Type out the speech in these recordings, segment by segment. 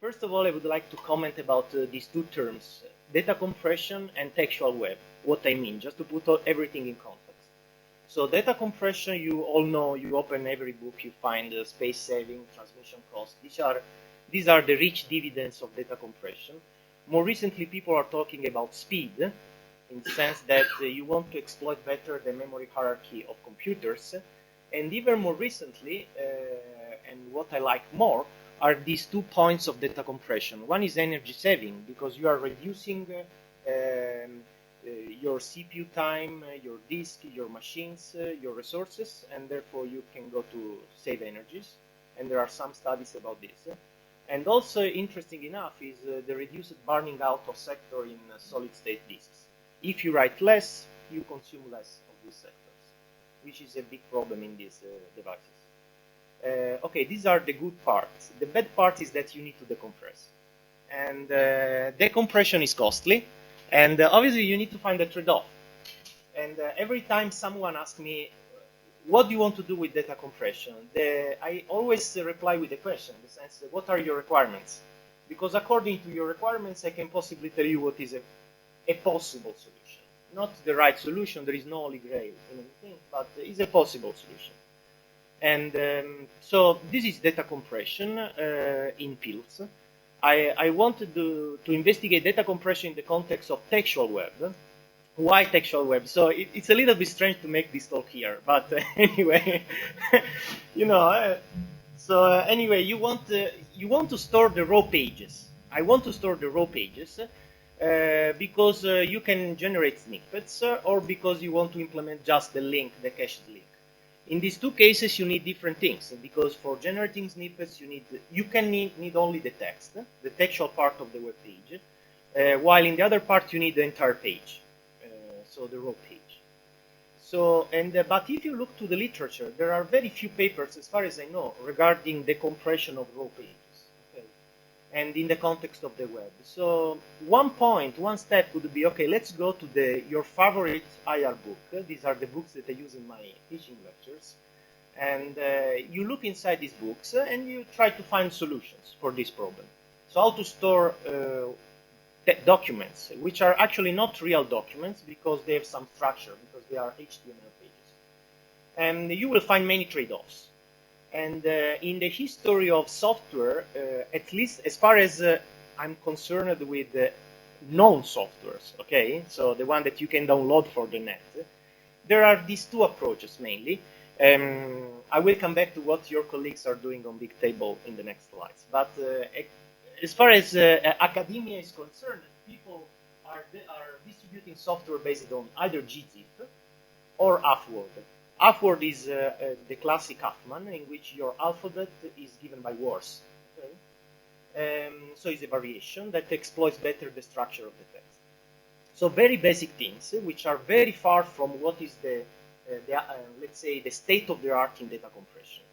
First of all, I would like to comment about these two terms, data compression and textual web. What I mean, just to put everything in context. So data compression, you all know, you open every book, you find space saving, transmission cost. These are the rich dividends of data compression. More recently, people are talking about speed, in the sense that you want to exploit better the memory hierarchy of computers. And even more recently, and what I like more, are these 2 points of data compression. One is energy saving, because you are reducing your CPU time, your disk, your machines, your resources, and therefore you can go to save energies. And there are some studies about this. And also, interesting enough, is the reduced burning out of sector in solid-state disks. If you write less, you consume less of these sectors, which is a big problem in these devices. Okay, these are the good parts. The bad part is that you need to decompress. And decompression is costly. And obviously, you need to find a trade-off. And every time someone asks me, what do you want to do with data compression? I always reply with a question, in the sense, what are your requirements? Because according to your requirements, I can possibly tell you what is a possible solution. Not the right solution, there is no holy grail in anything, but it's a possible solution. And so this is data compression in pills. I wanted to investigate data compression in the context of textual web. Why textual web? So it's a little bit strange to make this talk here, but anyway, you know. Anyway, you want to store the raw pages. I want to store the raw pages because you can generate snippets, or because you want to implement just the link, the cached link. In these two cases, you need different things, because for generating snippets, you can need only the text, the textual part of the web page, while in the other part you need the entire page, so the raw page. So, but if you look to the literature, there are very few papers, as far as I know, regarding the compression of raw pages, okay, and in the context of the web. So one step would be, okay, let's go to your favorite IR book. These are the books that I use in my teaching lectures. And you look inside these books and you try to find solutions for this problem. So how to store documents, which are actually not real documents because they have some structure, because they are HTML pages. And you will find many trade-offs. And in the history of software, at least as far as I'm concerned with known softwares, okay, so the one that you can download for the net, there are these two approaches mainly. I will come back to what your colleagues are doing on Bigtable in the next slides. But as far as academia is concerned, people are distributing software based on either gzip or Huffman. Huffman is the classic Huffman, in which your alphabet is given by words. Okay? So it's a variation that exploits better the structure of the text. So very basic things, which are very far from what is let's say, the state of the art in data compression.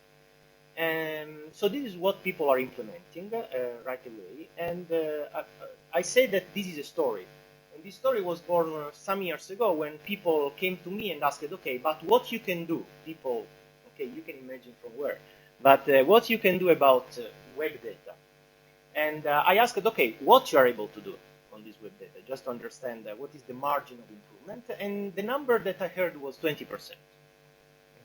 So this is what people are implementing right away. And I say that this is a story. And this story was born some years ago when people came to me and asked, okay, but what you can do, people, okay, you can imagine from where, but what you can do about web data. And I asked, okay, what you are able to do on this web data, just to understand what is the margin of improvement. And the number that I heard was 20%.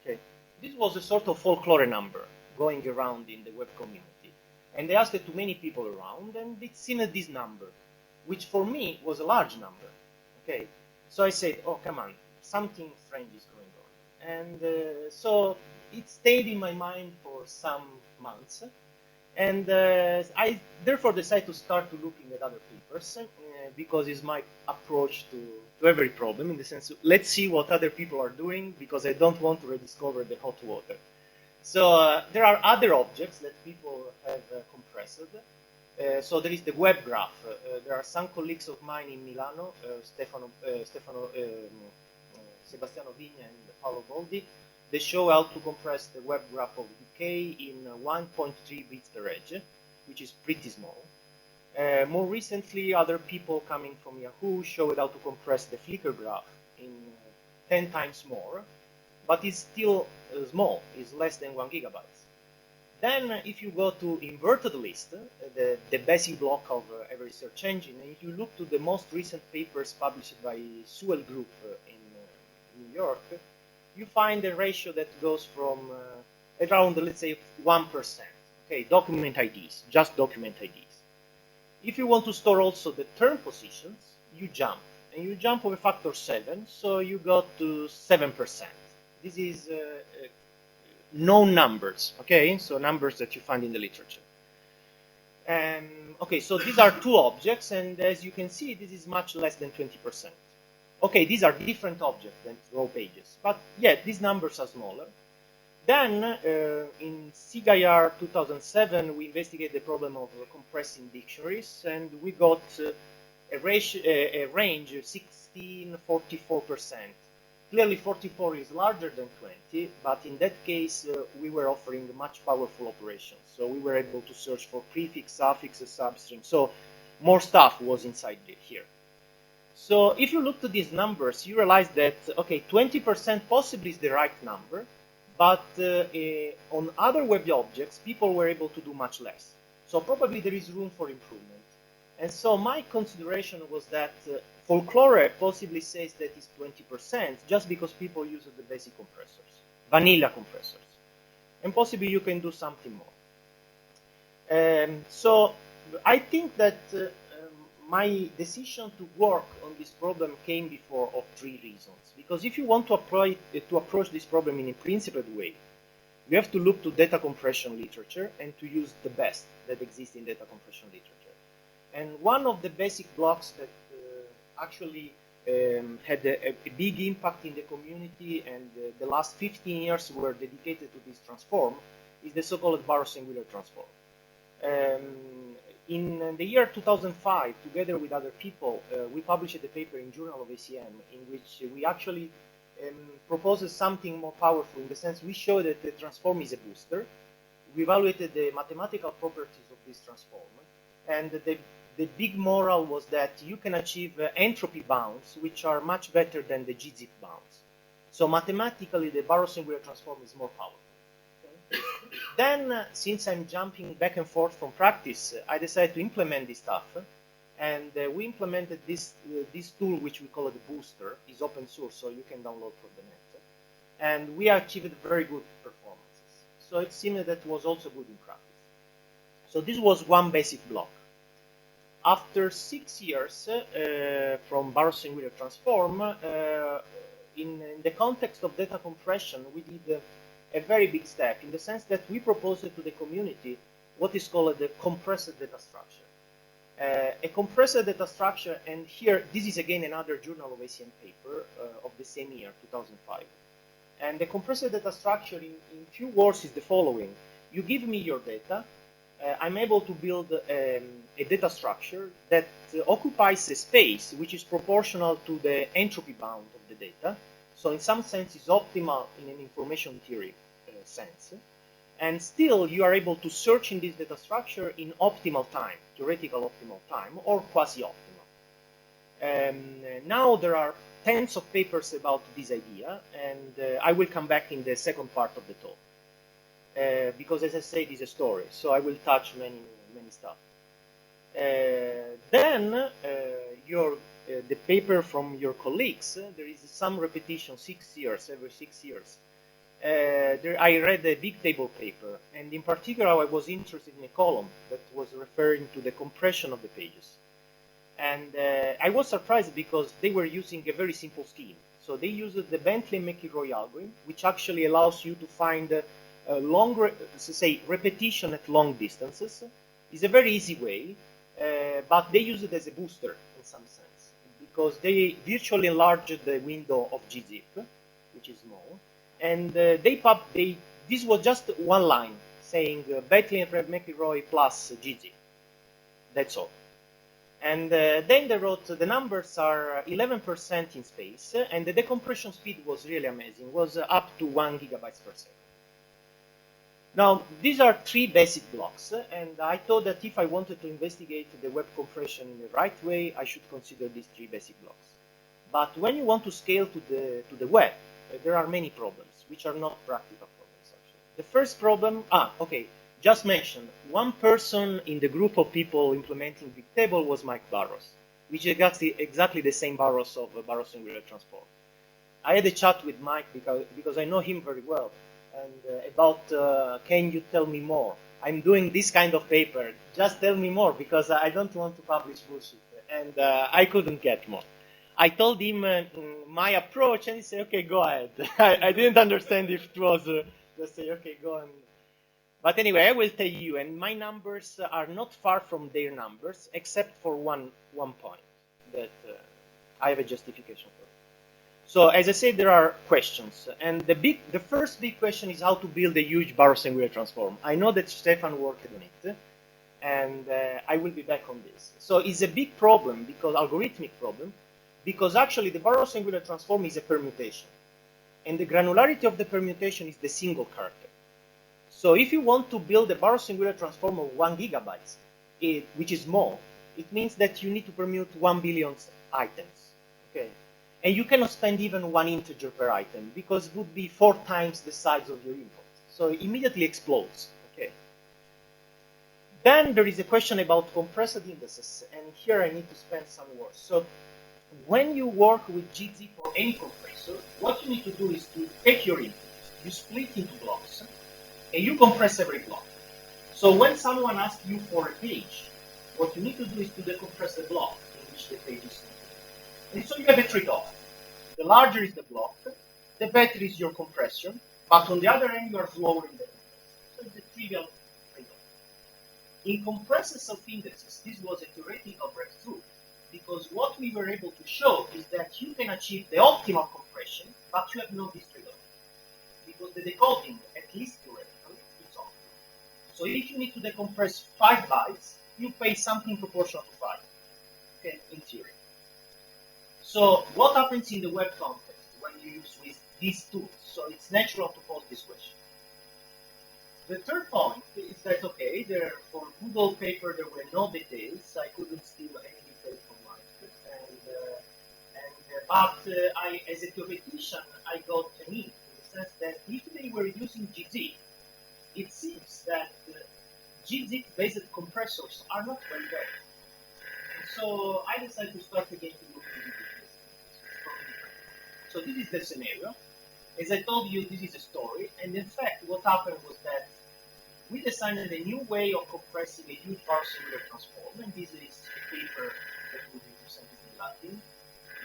Okay, this was a sort of folklore number going around in the web community. And I asked it to many people around, and it seemed this number, which for me was a large number. Okay, so I said, oh, come on, something strange is going on. And so it stayed in my mind for some months. And I therefore decided to start looking at other papers, because it's my approach to every problem, in the sense of, let's see what other people are doing, because I don't want to rediscover the hot water. So there are other objects that people have compressed. So there is the web graph. There are some colleagues of mine in Milano, Sebastiano Vigna and Paolo Boldi. They show how to compress the web graph of UK in 1.3 bits per edge, which is pretty small. More recently, other people coming from Yahoo showed how to compress the Flickr graph in 10 times more, but it's still small, it's less than 1 gigabyte. Then if you go to inverted list, the basic block of every search engine, and if you look to the most recent papers published by Sewell Group in New York, you find a ratio that goes from around, let's say, 1%. Okay, document IDs, just document IDs. If you want to store also the term positions, you jump. And you jump over factor 7, so you got to 7%. This is known numbers, okay? So numbers that you find in the literature. Okay, so these are two objects, and as you can see, this is much less than 20%. Okay, these are different objects than raw pages, but yeah, these numbers are smaller. Then, in SIGIR 2007, we investigated the problem of compressing dictionaries, and we got a range of 16-44%. Clearly, 44 is larger than 20, but in that case, we were offering much powerful operations. So we were able to search for prefix, suffix, substring. So more stuff was inside here. So if you look to these numbers, you realize that, okay, 20% possibly is the right number, but on other web objects, people were able to do much less. So probably there is room for improvement. And so my consideration was that folklore possibly says that it's 20% just because people use the basic compressors, vanilla compressors. And possibly you can do something more. So I think that my decision to work on this problem came before of three reasons. Because if you want to approach this problem in a principled way, you have to look to data compression literature and to use the best that exists in data compression literature. And one of the basic blocks that actually had a big impact in the community, and the last 15 years were dedicated to this transform, is the so-called Barrow-Singular transform. In the year 2005, together with other people, we published a paper in Journal of ACM in which we actually proposed something more powerful, in the sense we showed that the transform is a booster. We evaluated the mathematical properties of this transform, and the big moral was that you can achieve entropy bounds which are much better than the gzip bounds. So mathematically, the Barrow-Singular transform is more powerful. Okay? Then, since I'm jumping back and forth from practice, I decided to implement this stuff, and we implemented this tool which we call the booster. It's open source, so you can download from the net, and we achieved very good performances. So it seemed that was also good in practice. So this was one basic block. After 6 years from Barrow-Singular transform, in the context of data compression, we did a very big step, in the sense that we proposed to the community what is called the compressed data structure. A compressed data structure, and here, this is again another Journal of ACM paper of the same year, 2005. And the compressed data structure, in few words, is the following. You give me your data, I'm able to build a data structure that occupies a space which is proportional to the entropy bound of the data. So in some sense, it's optimal in an information theory sense. And still, you are able to search in this data structure in optimal time, theoretical optimal time, or quasi-optimal. Now there are tens of papers about this idea, and I will come back in the second part of the talk. Because, as I said, it's a story, so I will touch many stuff. Then, the paper from your colleagues, there is some repetition, 6 years, every 6 years. I read a big table paper, and in particular, I was interested in a column that was referring to the compression of the pages. And I was surprised because they were using a very simple scheme. So they used the Bentley-McElroy algorithm, which actually allows you to find longer, say, repetition at long distances. It's a very easy way, but they use it as a booster in some sense, because they virtually enlarged the window of gzip, which is small, and this was just one line saying Bentley and McElroy plus gzip. That's all. And then they wrote the numbers are 11% in space, and the decompression speed was really amazing. It was up to 1 gigabytes per second. Now, these are three basic blocks, and I thought that if I wanted to investigate the web compression in the right way, I should consider these three basic blocks. But when you want to scale to the web, there are many problems, which are not practical problems, actually. The first problem, Just mention, one person in the group of people implementing Bigtable was Mike Barros, which is exactly the same Barros of Barros Singular Transform. I had a chat with Mike because I know him very well, and about can you tell me more? I'm doing this kind of paper. Just tell me more because I don't want to publish bullshit, and I couldn't get more. I told him my approach, and he said, "Okay, go ahead." I didn't understand if it was just say, "Okay, go on." But anyway, I will tell you, and my numbers are not far from their numbers, except for one point that I have a justification for. So as I said, there are questions, and the first big question is how to build a huge Barrow-Singular transform. I know that Stefan worked on it, and I will be back on this. So it's a big problem, because algorithmic problem, because actually the Barrow-Singular transform is a permutation, and the granularity of the permutation is the single character. So if you want to build a Barrow-Singular transform of 1 gigabyte, which is small, it means that you need to permute 1 billion items. Okay. And you cannot spend even 1 integer per item, because it would be 4 times the size of your input. So it immediately explodes. Okay. Then there is a question about compressed indices, and here I need to spend some words. So when you work with gzip or any compressor, what you need to do is to take your inputs, you split into blocks, and you compress every block. So when someone asks you for a page, what you need to do is to decompress the block in which the page is. And so you have a trade-off. The larger is the block, the better is your compression, but on the other end, you are lowering the compression. So it's a trivial trade-off. In compressors of indexes, this was a theoretical breakthrough, because what we were able to show is that you can achieve the optimal compression, but you have no this trade-off, because the decoding, at least theoretically, is optimal. So if you need to decompress 5 bytes, you pay something proportional to 5, okay, in theory. So what happens in the web context when you use with these tools? So it's natural to pose this question. The third point is that, okay, for Google paper, there were no details. I couldn't steal any details from mine. But as a theoretician, I got an in the sense that if they were using gzip, it seems that gzip-based compressors are not very well. So I decided to start again to look into this. So this is the scenario. As I told you, this is a story. And in fact, what happened was that we designed a new way of compressing a huge Barrow-Singular transform. And this is a paper that will be presented in Latin.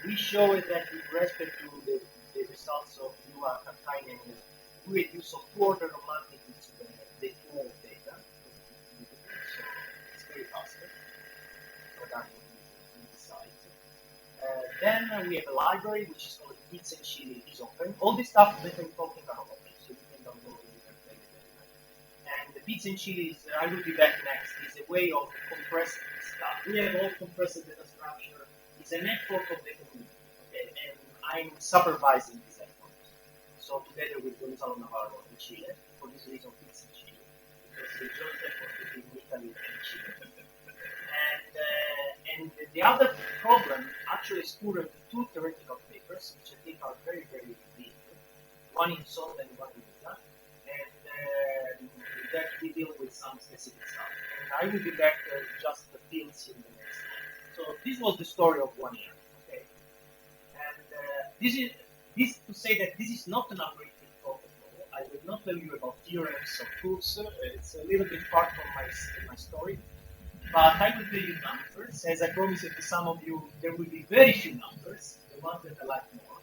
We show it that with respect to the results of Navarro-Makinen, we reduce of 2 orders of magnitude the flow of data. So it's very fast. Then we have a library which is called Bits and Chili, is open. All this stuff that I'm talking are open, so you can download it, you can play with it. And the Bits and Chili is, I will be back next, is a way of compressing stuff. We have all compressed data structure. It's an effort of the community, okay? And I'm supervising this effort. So together with Gonzalo Navarro in Chile, for this reason, Bits and Chile, because the joint effort between Italy and Chile. And the other problem actually spurred 2 theoretical papers, which I think are very, very big. One in Sol and one in Ita, and that we deal with some specific stuff. And I will be back just the fields in the next slide. So this was the story of 1 year. Okay, and this to say that this is not an algorithmic protocol. I will not tell you about theorems or proofs. It's a little bit far from my story. But I will tell you numbers. As I promised to some of you, there will be very few numbers, the ones that I like more.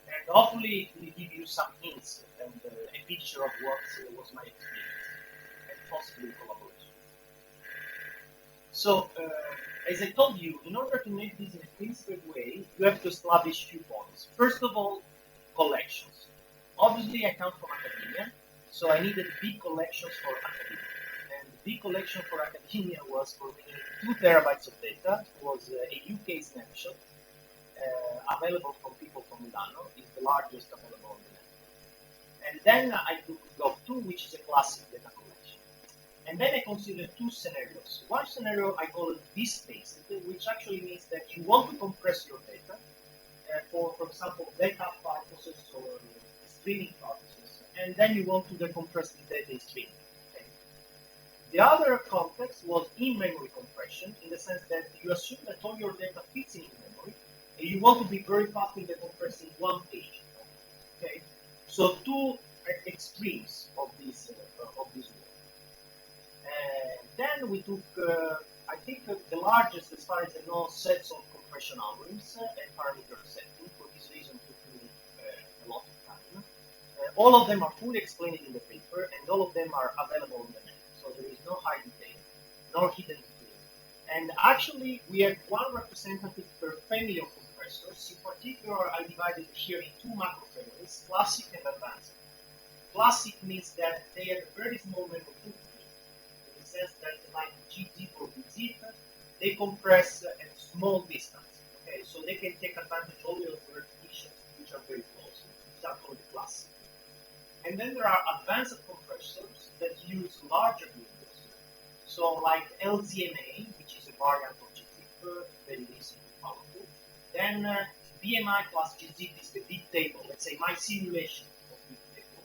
And hopefully it will give you some hints and a picture of what was my experience, and possibly collaboration. So, as I told you, in order to make this in a principled way, you have to establish few points. First of all, collections. Obviously, I come from academia, so I needed big collections for academia. Big collection for academia was for me 2 terabytes of data. It was a UK snapshot available from people from Milano. It's the largest available on the network. And then I took Gov2, which is a classic data collection. And then I considered 2 scenarios. One scenario I call it disk-based, which actually means that you want to compress your data for example, backup purposes or streaming purposes, and then you want to decompress the data in stream. The other context was in-memory compression, in the sense that you assume that all your data fits in memory, and you want to be very fast in decompressing one page. Okay, so two extremes of this work. Then we took, I think, the largest, as far as I know, sets of compression algorithms and parameter setting. For this reason, took me a lot of time. All of them are fully explained in the paper, and all of them are available on the net. So there is no high detail, nor hidden detail. And actually, we have one representative per family of compressors. In particular, I divided here in two macro families, classic and advanced. Classic means that they have a very small memory footprint, in the sense that, like gzip or gzip, they compress at small distance. Okay, so they can take advantage only of the repetitions which are very close. These are called classic. And then there are advanced compressors that use larger windows. So like LZMA, which is a variant of gzip, very easy and powerful. Then BMI plus gzip is the big table. Let's say my simulation of big table.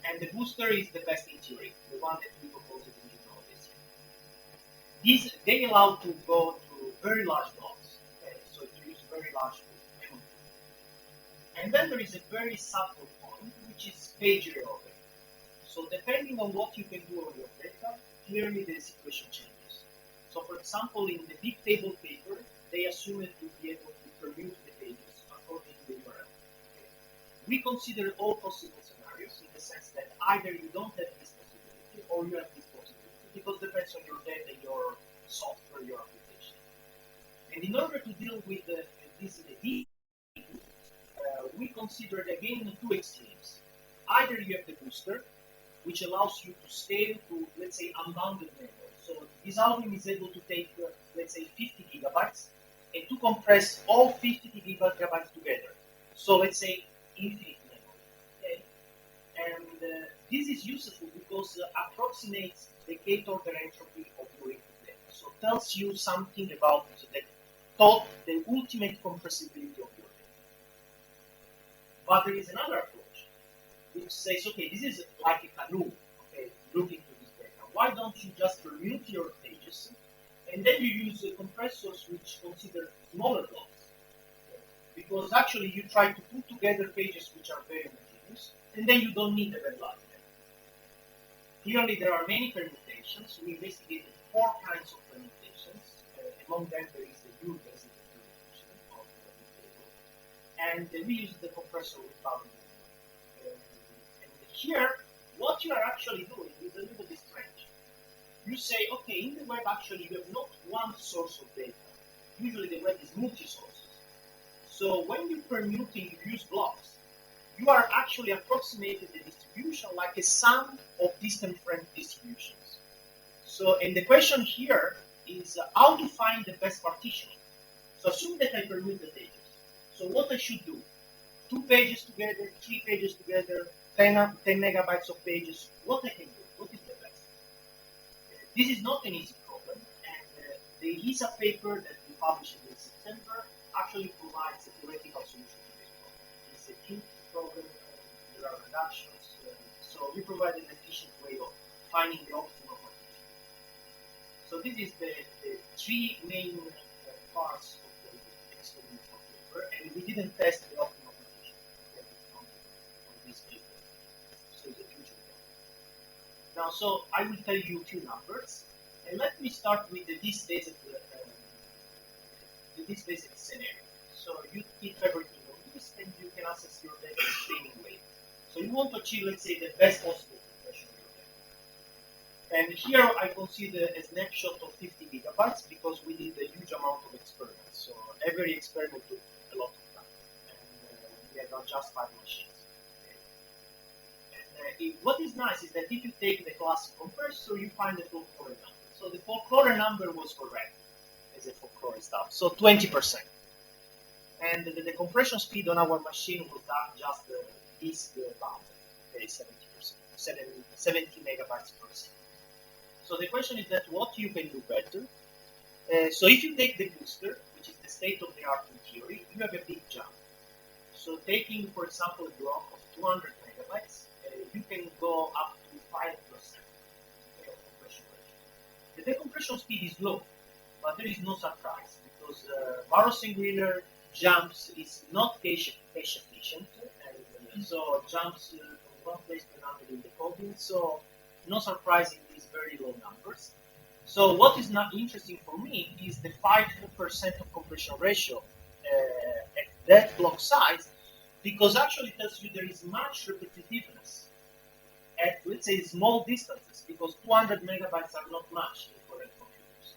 And the booster is the best in theory, the one that we proposed in this year. These, they allow to go to very large blocks. Okay, so to use very large memory. And then there is a very subtle point, which is page reordering. So depending on what you can do on your data, clearly the situation changes. So for example, in the big table paper, they assumed to be able to permute the pages according to the URL. Okay. We consider all possible scenarios in the sense that either you don't have this possibility or you have this possibility, because it depends on your data, your software, your application. And in order to deal with this we considered again two extremes. Either you have the booster, which allows you to scale to, let's say, unbounded memory. So this algorithm is able to take, let's say, 50 gigabytes and to compress all 50 gigabytes together. So let's say infinite memory. Okay? And this is useful because it approximates the gate order entropy of your input data. So it tells you something about the ultimate compressibility of your data. But there is another approach which says, okay, this is like a canoe, okay, looking to this data. Why don't you just permute your pages and then you use compressors which consider smaller blocks? Okay? Because actually you try to put together pages which are very homogeneous and then you don't need a very large memory. Clearly there are many permutations. We investigated 4 kinds of permutations. Among them there is the U-basic permutation of the table. And we use the compressor with bounding. And here, what you are actually doing is a little bit strange. You say, okay, in the web actually you have not one source of data. Usually the web is multi-sources. So when you're permuting, you use blocks. You are actually approximating the distribution like a sum of distant friend distributions. So, and the question here is how to find the best partitioning. So assume that I permute the pages. So what I should do? 2 pages together, 3 pages together, 10 megabytes of pages. What I can do? What is the best? This is not an easy problem, and the ESA paper that we published in September actually provides a theoretical solution to this problem. It's a cute problem, there are reductions, so we provide an efficient way of finding the optimal partition. So this is the 3 main parts of the experimental paper, and we didn't test the optimal partition on this paper. So it's a future one. Now, so I will tell you a few numbers, and let me start with this basic scenario. So you keep everything on this, and you can access your data in streaming way. So you want to achieve, let's say, the best possible compression of your data. And here I consider a snapshot of 50 gigabytes because we did a huge amount of experiments. So every experiment took a lot of time, and we had not just 5 machines. Okay. And what is nice is that if you take the classic compressor, you find the folklore number. So the folklore number was correct as a folklore stuff. So 20%. And the compression speed on our machine was just this bound, okay, 70%, 70 megabytes per second. So the question is that what you can do better. So if you take the booster, which is the state of the art in theory, you have a big jump. So taking, for example, a block of 200 megabytes, you can go up to 5% of compression ratio. The decompression speed is low, but there is no surprise because Navarro-Makinen jumps is not cache efficient, and so jumps from one place to another in the coding. So no surprise in these very low numbers. So what is not interesting for me is the 5% of compression ratio at that block size, because actually it tells you there is much repetitiveness at, let's say, small distances, because 200 megabytes are not much in current computers.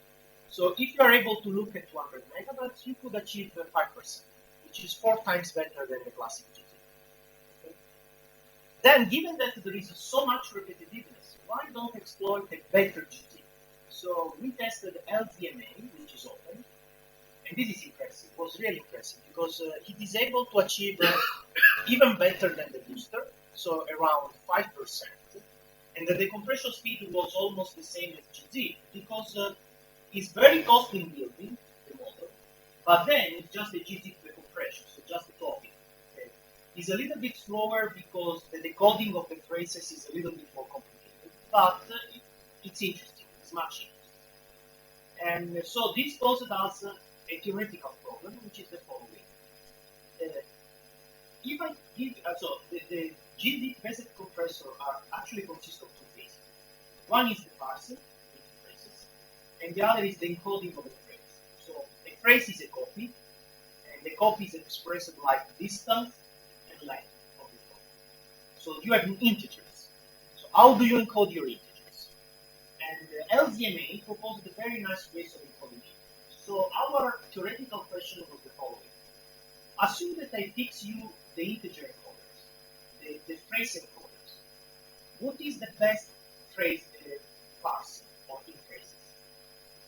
So if you are able to look at 200 megabytes, you could achieve 5%, which is 4 times better than the classic GT. Okay? Then, given that there is so much repetitiveness, why don't exploit a better GT? So we tested LDMA, which is open, and this is impressive. It was really impressive because it is able to achieve even better than the booster, so around 5%. And the decompression speed was almost the same as GZ because it's very costly in building the model, but then it's just a GZ decompression, so just the topic. Okay? It's a little bit slower because the decoding of the traces is a little bit more complicated, but it's interesting. It's much interesting. And so this caused us a theoretical problem, which is the following. If I give, so the GD-based compressor are actually consist of 2 phases. One is the parsing into phrases, and the other is the encoding of a phrase. So a phrase is a copy, and the copy is expressed like distance and length of the copy. So you have integers. So how do you encode your integers? And LZMA proposed a very nice way of encoding it. So our theoretical question was the following. Assume that I fix you the integer encoders, the phrase encoders. What is the best phrase parsing or in phrases?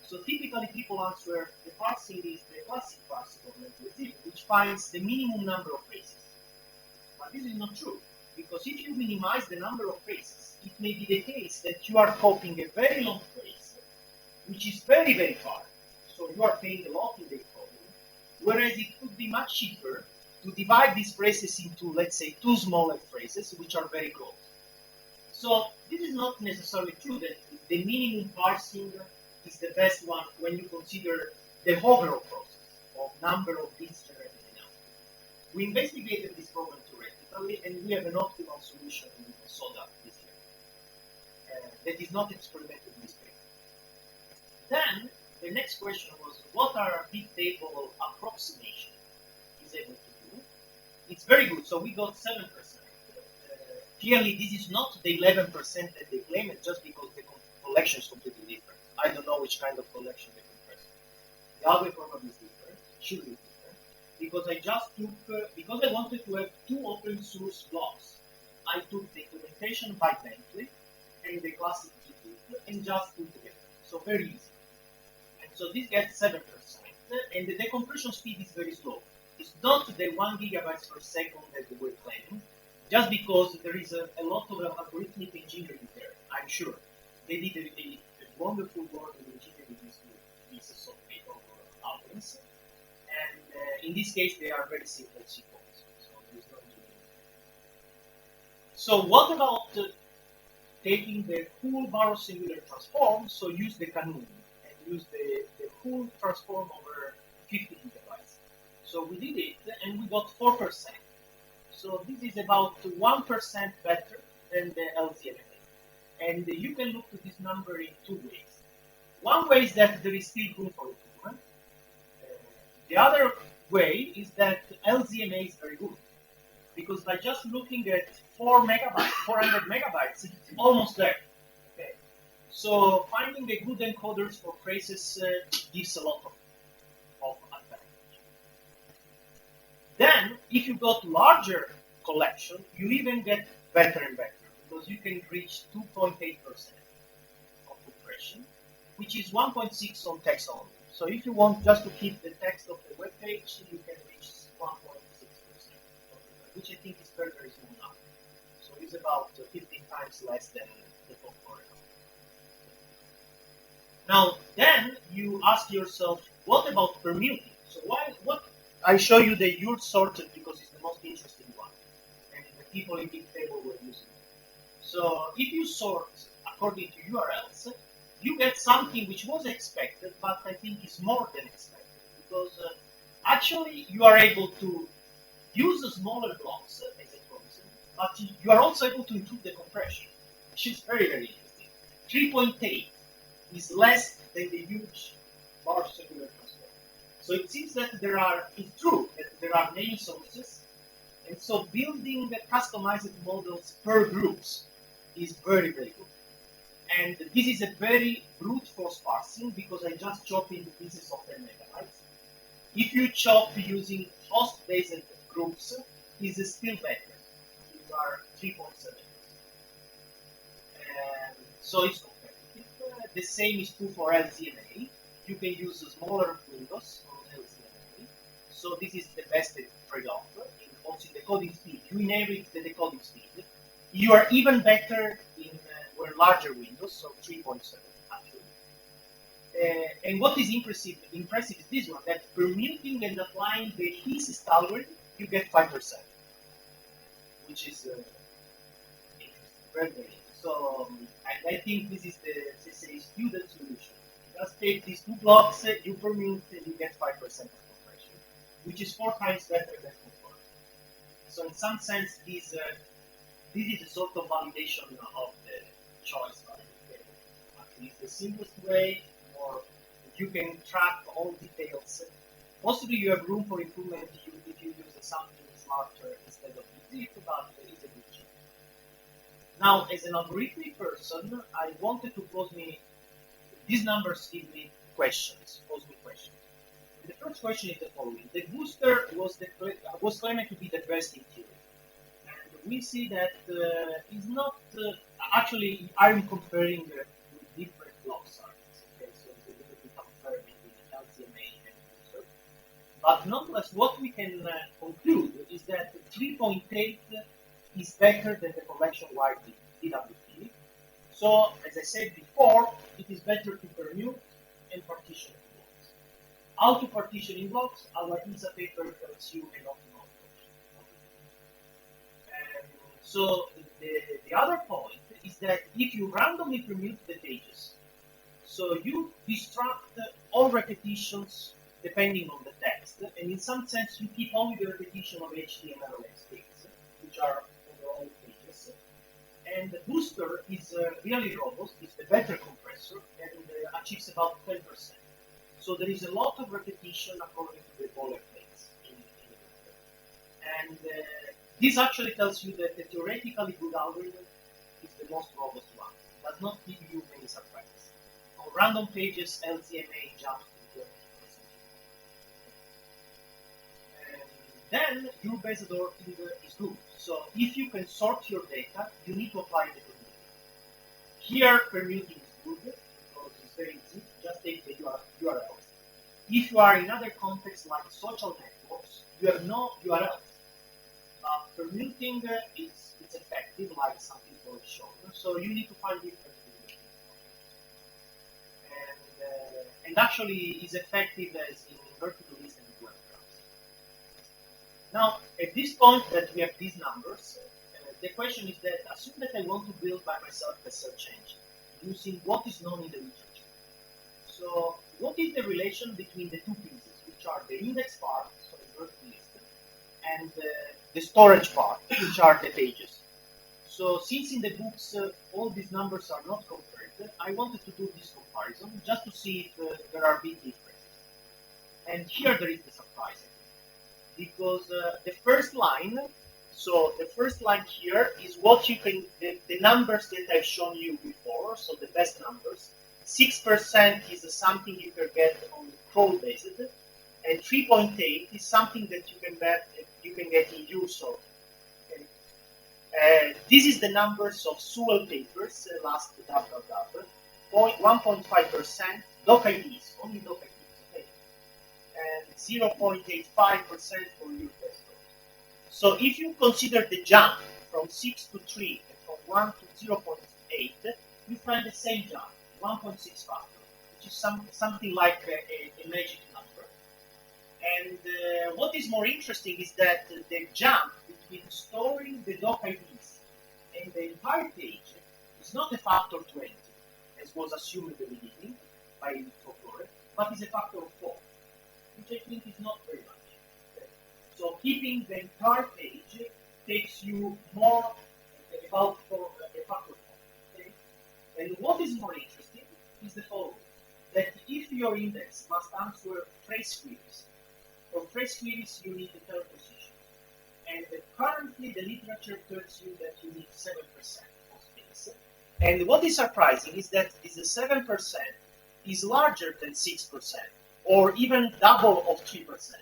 So typically people answer the parsing is the classic parsing of gzip, which finds the minimum number of phrases. But this is not true, because if you minimize the number of phrases, it may be the case that you are copying a very long phrase, which is very, very far. So you are paying a lot in the encoding, whereas it could be much cheaper to divide these phrases into, let's say, 2 smaller phrases, which are very close. So this is not necessarily true that the minimum parsing is the best one when you consider the overall process of number of bits generated in output. We investigated this problem theoretically, and we have an optimal solution and we can solve that this year. That is not experimented in this paper. Then the next question was, what are a big table approximation is able to do? It's very good. So we got 7%. Clearly, this is not the 11% that they claim, just because the collection is completely different. I don't know which kind of collection they compress. The algorithm probably is different. It should be different. Because I just took, because I wanted to have 2 open source blocks, I took the implementation by Bentley and the classic gzip and just put together. So very easy. And so this gets 7%, and the decompression speed is very slow. It's not the 1 gigabytes per second that they were claiming, just because there is a lot of algorithmic engineering there, I'm sure. They did a wonderful work in engineering these pieces of algorithms. And in this case, they are very simple sequences, so there is no engineering there. So what about taking the full Navarro-Makinen transform, so use the Canonic and use the full transform over 50 gigabytes. So we did it, and we got 4%. So this is about 1% better than the LZMA. And you can look to this number in 2 ways. One way is that there is still room for improvement. The other way is that LZMA is very good. Because by just looking at 400 megabytes, it's almost there. Okay. So finding the good encoders for phrases gives a lot of advantage. Then, if you got larger collection, you even get better and better, because you can reach 2.8% of compression, which is 1.6 on text only. So if you want just to keep the text of the web page, you can reach 1.6%, which I think is very, very small now. So it's about 15 times less than the component. Now, then you ask yourself, what about permuting? So what? I show you the URL sorted because it's the most interesting one, and the people in Big Table were using it. So if you sort according to URLs, you get something which was expected, but I think is more than expected, because actually you are able to use smaller blocks as a promise, but you are also able to improve the compression, which is very, very interesting. 3.8 is less than the huge large circular transform. So it seems that it's true that there are many sources, and so building the customized models per groups is very, very good. And this is a very brute force parsing, because I just chop into pieces of 10 megabytes. If you chop using host-based groups, is still better. You are 3.7. So it's competitive. The same is true for LZMA. You can use smaller windows on LZMA. So this is the best trade-off. Also in decoding speed, you inherit the decoding speed. You are even better in larger windows, so 3.7 actually. And what is impressive is this one, that permuting and applying the His algorithm, you get 5%, which is interesting, very, very interesting. So I think this is the student solution. Just take these two blocks, you permute, and you get 5% of compression, which is 4 times better than conform. So in some sense, this is a sort of validation of the choice. Actually, it's the simplest way, or you can track all details. Possibly you have room for improvement if you use something smarter instead of gzip, but it's a good choice. Now, as an algorithmic person, I wanted to pose me, these numbers give me questions, pose me questions. The first question is the following. The booster was claimed to be the best in theory. And we see that it's not, actually, I'm comparing with different block sizes. Okay, so it's a little bit unfair between LZMA and booster. But nonetheless, what we can conclude is that 3.8 is better than the collection-wide DWP. So, as I said before, it is better to permute and partition blocks. How to partition in blocks? Our ESA paper tells you an optimal approach. So, the other point is that if you randomly permute the pages, so you distract all repetitions depending on the text, and in some sense you keep only the repetition of HTML text, which are on all pages. And the booster is really robust, it's the better compressor, and achieves about 10%. So there is a lot of repetition according to the boilerplates in the booster. And this actually tells you that the theoretically good algorithm is the most robust one. It does not give you many surprises. On random pages, LZMA jumps to 20%. And then your based order is good. So if you can sort your data, you need to apply the permuting. Here, permuting is good because it's very easy. Just take the URLs. If you are in other contexts like social networks, you have no URLs. Permuting is effective, like some people have shown. So you need to find different permuting. And actually is effective as in inverted list and web graphs. Now, at this point that we have these numbers, the question is that assume that I want to build by myself a search engine using what is known in the literature. So what is the relation between the two pieces, which are the index part, so inverted list, and the storage part, which are the pages. So since in the books all these numbers are not compared, I wanted to do this comparison just to see if there are big differences. And here there is the surprise, because the first line, so the first line here is what you can, the numbers that I've shown you before, so the best numbers. 6% is something you can get on crawl based, and 3.8 is something that you can get in use of. Okay. This is the numbers of Sewell papers, last www, 1.5%, doc IDs, only doc IDs, okay, and 0.85% for your test. So if you consider the jump from 6 to 3 and from 1 to 0.8, you find the same jump, 1.6 factor, which is something like a magic number. And what is more interesting is that the jump between storing the doc IDs and the entire page is not a factor 20, as as was assumed at the beginning by Folklore, but is a factor of 4, which I think is not very much. Okay? So keeping the entire page takes you more about a factor of 4. Okay? And what is more interesting is the following, that if your index must answer trace queries, for trace queries you need the third position. And currently the literature tells you that you need 7% of space. And what is surprising is that this 7% is larger than 6%, or even double of 3%.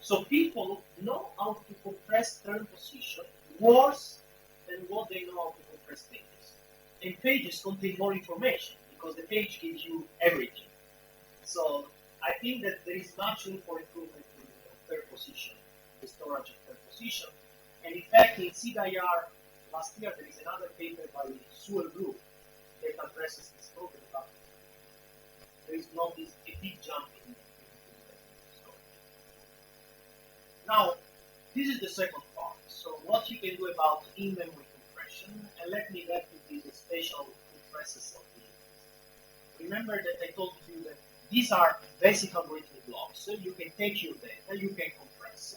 So people know how to compress third position worse than what they know how to compress pages. And pages contain more information, because the page gives you everything. So I think that there is much room for improvement in third position, the storage of third position. And in fact, in CIR last year, there is another paper by Sewell Group that addresses this problem, but there is not a big jump in storage. Now, this is the second part. So what you can do about in-memory compression, and let me get to these special compressors of the remember that I told you that these are basic algorithmic blocks. So you can take your data, you can compress.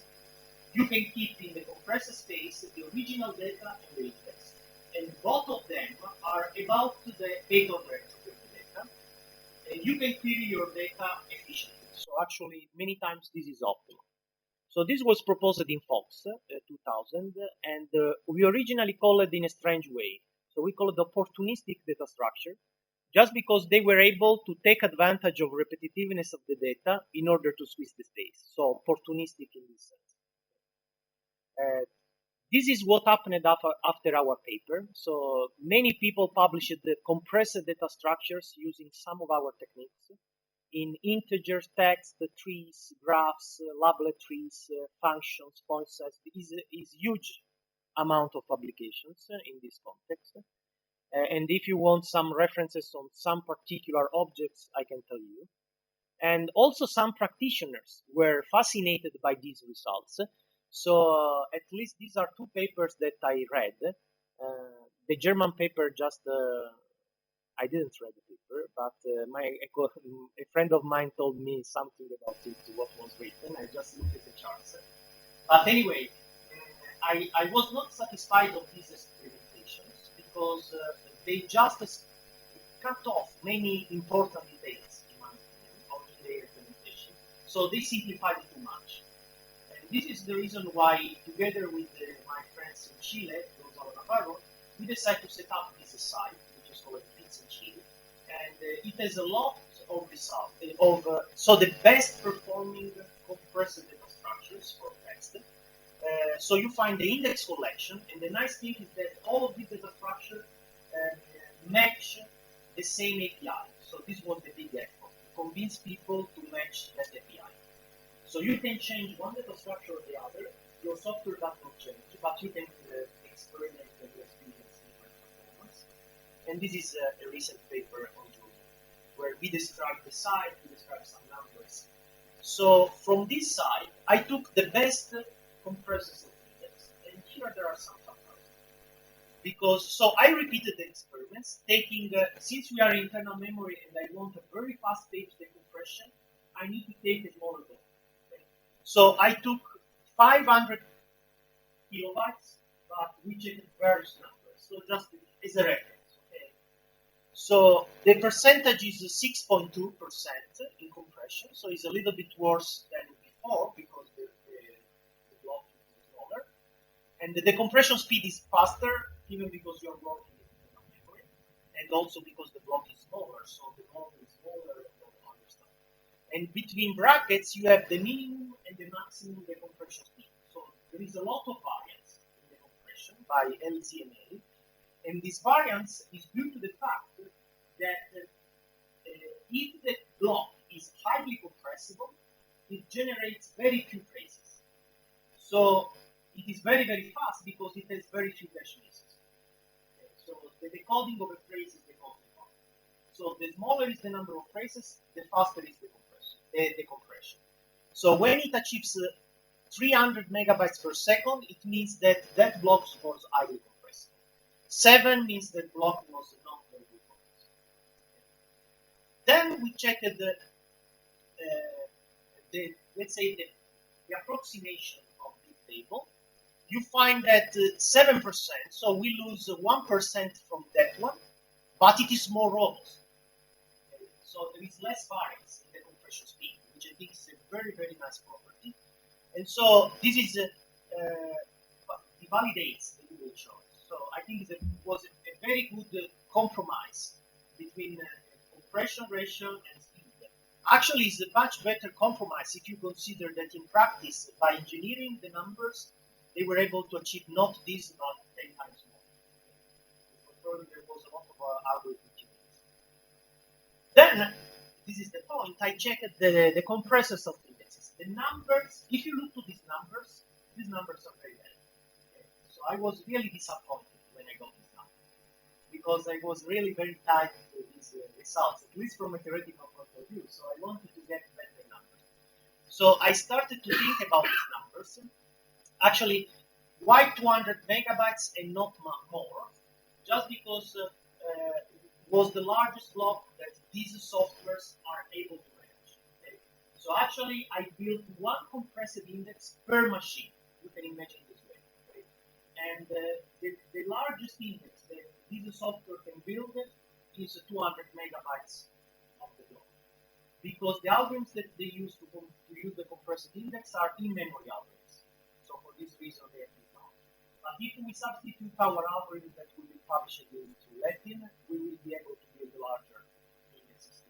You can keep in the compressor space the original data and the index. And both of them are about the data record of the data. And you can query your data efficiently. So actually, many times this is optimal. So this was proposed in Fox 2000, and we originally called it in a strange way. So we call it opportunistic data structure, just because they were able to take advantage of repetitiveness of the data in order to squeeze the space. So opportunistic in this sense. This is what happened after our paper. So many people published the compressed data structures using some of our techniques in integers, text, trees, graphs, lablet trees, functions, point size. Is huge amount of publications in this context. And if you want some references on some particular objects, I can tell you. And also some practitioners were fascinated by these results. So at least these are two papers that I read. The German paper just, I didn't read the paper, but a friend of mine told me something about it, what was written. I just looked at the charts. But anyway, I was not satisfied of these experimentations, because they just cut off many important details, in my opinion, of their implementation. So they simplified it too much. And this is the reason why, together with my friends in Chile, Navarro, we decided to set up this site, which is called Bits in Chile. And it has a lot of results. So the best performing compressed data structures for text. So you find the index collection, and the nice thing is that all of these data structures match the same API. So this was the big effort, to convince people to match that API. So you can change one data structure or the other. Your software does not change, but you can experiment and experience different performance. And this is a recent paper on Julia, where we describe the site, we describe some numbers. So from this side, I took the best compressors of index, and here there are some factors. Because, so I repeated the experiments, taking, since we are in internal memory and I want a very fast page decompression, I need to take a smaller block. Okay? So I took 500 kilobytes, but we checked various numbers, so just as a reference. Okay? So the percentage is 6.2% in compression, so it's a little bit worse than before, because the block is smaller. And the decompression speed is faster, even because you're working in internal memory, and also because the block is smaller, so the model is smaller and all other stuff. And between brackets, you have the minimum and the maximum decompression speed. So there is a lot of variance in the compression by LCMA, and this variance is due to the fact that if the block is highly compressible, it generates very few traces. So it is very, very fast because it has very few cache misses. Okay, so the decoding of a trace is the decoding part. So the smaller is the number of traces, the faster is the compression. So when it achieves 300 megabytes per second, it means that that block was highly compressible. 7 means that block was not very good compressed. Then we checked let's say the approximation of this table. You find that 7%, so we lose 1% from that one, but it is more robust. Okay? So there is less variance in the compression speed, which I think is a very, very nice property. And so this is it validates the Google choice. So I think it was a very good compromise between compression ratio and speed. Actually, it's a much better compromise if you consider that in practice, by engineering the numbers, they were able to achieve not this, but 10 times more. There was a lot of algorithmic changes. Then, this is the point, I checked the compressors of indexes. The numbers, if you look to these numbers are very bad. Okay. So I was really disappointed when I got these numbers, because I was really very tied to these results, at least from a theoretical point of view. So I wanted to get better numbers. So I started to think about these numbers. Actually, why 200 megabytes and not more? Just because was the largest block that these softwares are able to manage. Okay? So actually, I built one compressed index per machine. You can imagine this way. Okay? And the largest index that this software can build is 200 megabytes of the block. Because the algorithms that they use to use the compressed index are in-memory algorithms. So for this reason, they have been found. But if we substitute our algorithm that will be published into Latin, we will be able to build larger indexes.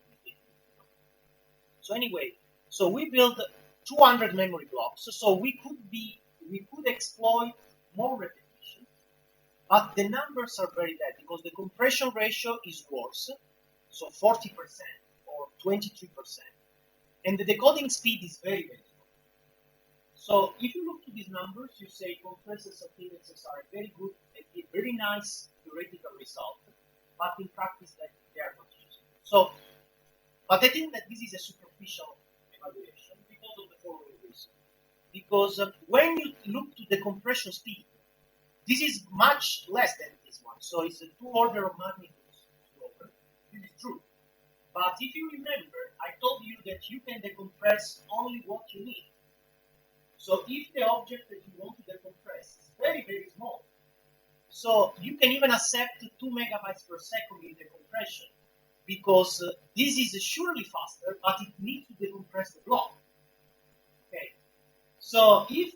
So anyway, so we built 200 memory blocks. So we could exploit more repetition, but the numbers are very bad because the compression ratio is worse, so 40% or 23%, and the decoding speed is very, very slow. So if you look to these numbers, you say compressors of indexes are very good, a very nice theoretical result, but in practice they are not useful. So, but I think that this is a superficial evaluation because of the following reason. Because when you look to the compression speed, this is much less than this one. So it's a 2 order of magnitude slower. This is true. But if you remember, I told you that you can decompress only what you need. So if the object that you want to decompress is very, very small, so you can even accept 2 megabytes per second in decompression, because this is surely faster, but it needs to decompress the block. Okay. So if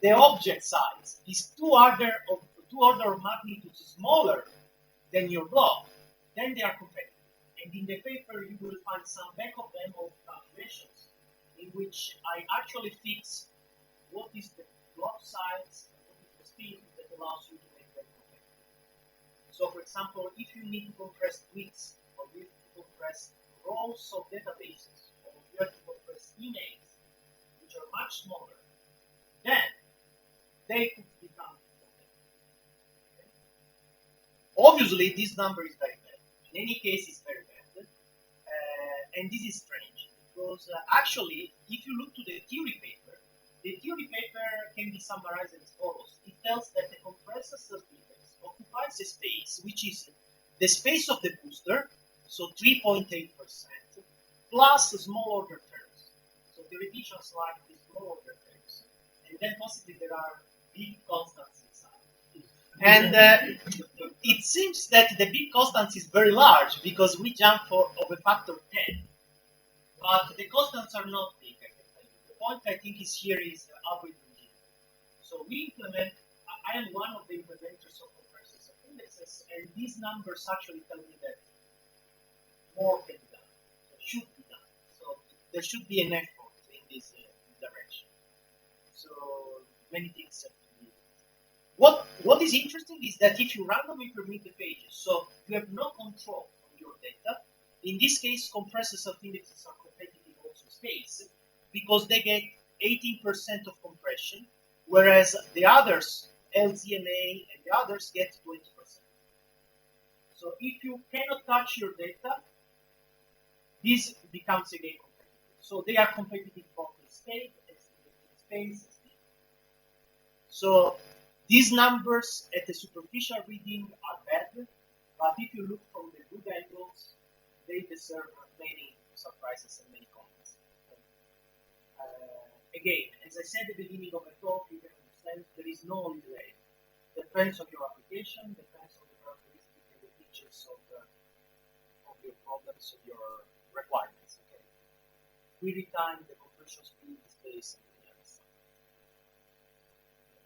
the object size is 2 order of magnitude smaller than your block, then they are competitive. And in the paper, you will find some back of demo calculations in which I actually fix what is the block size and what is the speed that allows you to make them competitive. So, for example, if you need to compress tweets, or you need to compress rows of databases, or you have to compress emails, which are much smaller, then they could become competitive. Okay? Obviously, this number is very bad. In any case, it's very bad. And this is strange, because actually, if you look to the theory paper can be summarized as follows. It tells that the compressor index occupies a space, which is the space of the booster, so 3.8%, plus small order terms. So theoreticians like these small order terms. And then possibly there are big constants inside. And it seems that the big constant is very large because we jump of a factor 10. But the constants are not big, I can tell you. The point I think is here is algorithm engineering. So we implement, I am one of the implementers of compressors of indexes, and these numbers actually tell me that more can be done, should be done. So there should be an effort in this direction. So many things have to be done. What is interesting is that if you randomly permit the pages, so you have no control on your data. In this case, compressors of indexes are competitive also space because they get 18% of compression, whereas the others, LZMA and the others, get 20%. So if you cannot touch your data, this becomes again competitive. So they are competitive both in state, space, and speed. So these numbers at the superficial reading are bad, but if you look from the good angles, they deserve many surprises and many comments. Again, as I said at the beginning of the talk, you can understand there is no delay. Depends on your application, depends on the characteristics and the features of your problems, of your requirements. Okay. Query time, the compression speed, space, and the other stuff.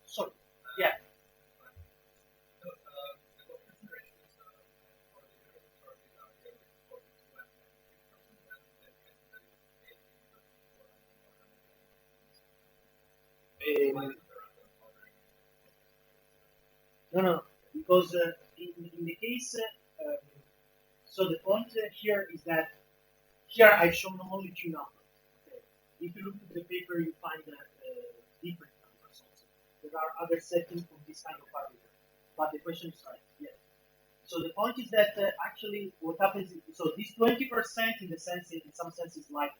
So, yeah. No, because in the case, so the point here is that here I've shown only two numbers. Okay. If you look at the paper, you find different numbers also. There are other settings for this kind of parameter. But the question is right, yes. So the point is that actually what happens is, so this 20% in the sense, in some sense, is like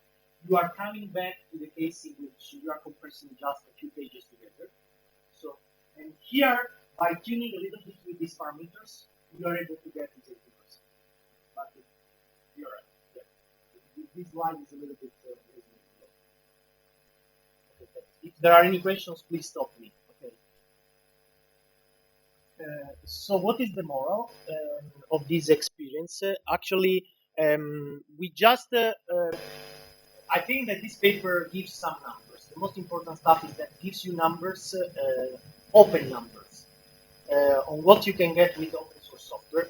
you are coming back to the case in which you are compressing just a few pages together. So, and here, by tuning a little bit with these parameters, you are able to get this 80%. But you're right. Yeah. This line is a little bit low. Okay. If there are any questions, please stop me. Okay. So what is the moral of this experience? Actually, we just, I think that this paper gives some numbers. The most important stuff is that it gives you numbers, open numbers, on what you can get with open source software.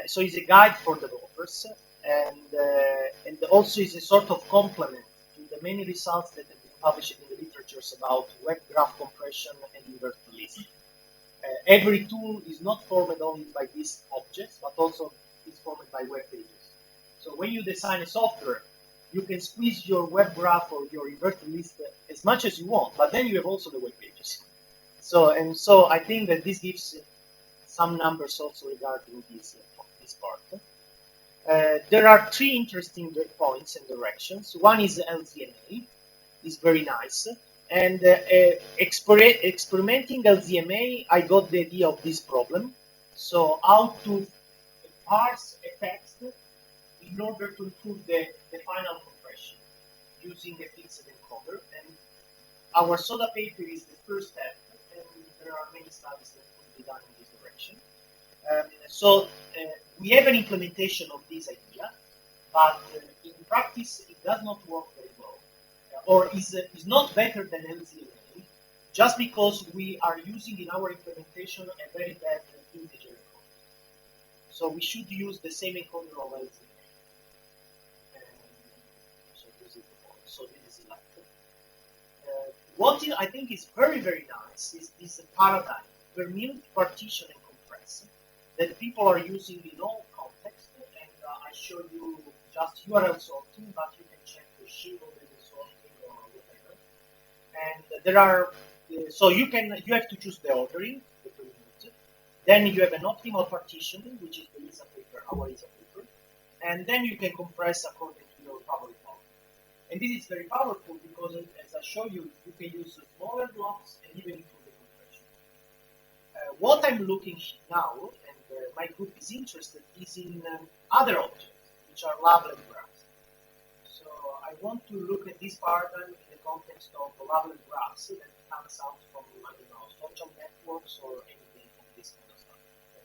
So it's a guide for developers, and also is a sort of complement to the many results that have been published in the literatures about web graph compression and invert release. Every tool is not formed only by these objects, but also is formed by web pages. So when you design a software, you can squeeze your web graph or your invert list as much as you want, but then you have also the web pages. So I think that this gives some numbers also regarding this part. There are three interesting points and directions. One is LZMA, is very nice. And experimenting LZMA, I got the idea of this problem. So how to parse a text in order to improve the final compression using a fixed encoder. And our SODA paper is the first step, and there are many studies that could be done in this direction. We have an implementation of this idea, but in practice it does not work very well, or is not better than LZMA, just because we are using in our implementation a very bad integer encoder. So we should use the same encoder of LZMA. So this is the point. So this is like what I think is very, very nice is this paradigm, permute, partition, and compress, that people are using in all contexts, and I show you just URL sorting, but you can check the shield sorting or whatever. And there are, so you have to choose the ordering, the permute. Then you have an optimal partitioning, which is the ISA paper, our ISA paper, and then you can compress according to your favorite power. And this is very powerful because, as I show you, you can use smaller blocks and even improve the compression. What I'm looking now, and my group is interested, is in other objects, which are labeled graphs. So I want to look at this paradigm in the context of labeled graphs that comes out from, I don't know, social networks or anything from this kind of stuff. Okay.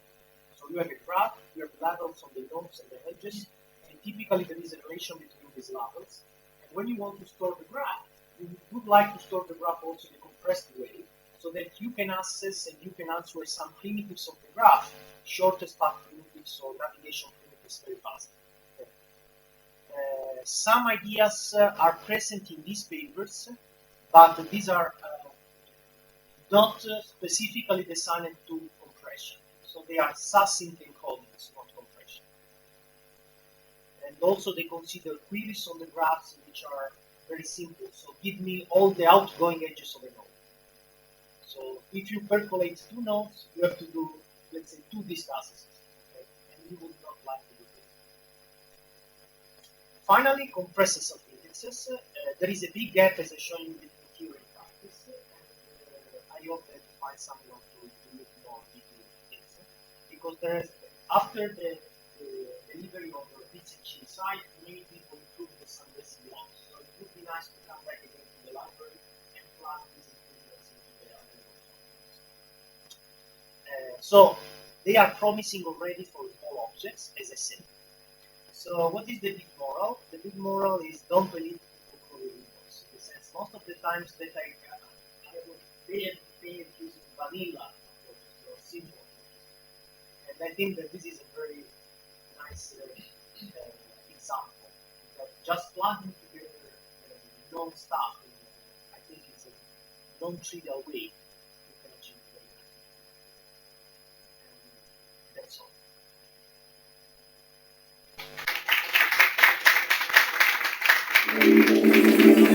So you have a graph, you have labels on the nodes and the edges, and typically there is a relation between these labels. And when you want to store the graph, you would like to store the graph also in a compressed way, so that you can access and you can answer some primitives of the graph, shortest path primitives or navigation primitives very fast. Okay. Some ideas are present in these papers, but these are not specifically designed to compression. So they are succinct encodings, not compression. And also they consider queries on the graphs, which are very simple. So give me all the outgoing edges of a node. So if you percolate two nodes, you have to do, let's say, 2 discusses, okay? And you would not like to do this. Finally, compressors of indexes. There is a big gap, as I showed you, between theory and practice, and I hope that you find someone to look more deeply into this. Because there is, after the delivery of the bits and cheese side, you many people included some basic blocks. So it would be nice to come back again to the library and plug these improvements into the available software. So they are promising already for small objects, as I said. So what is the big moral? The big moral is don't believe people reports. In the sense, most of the times that I was paid using vanilla approaches or simple approaches. And I think that this is a very nice example. That just plugging together known stuff, I think it's a non-trivial way you can achieve very nice. And that's all.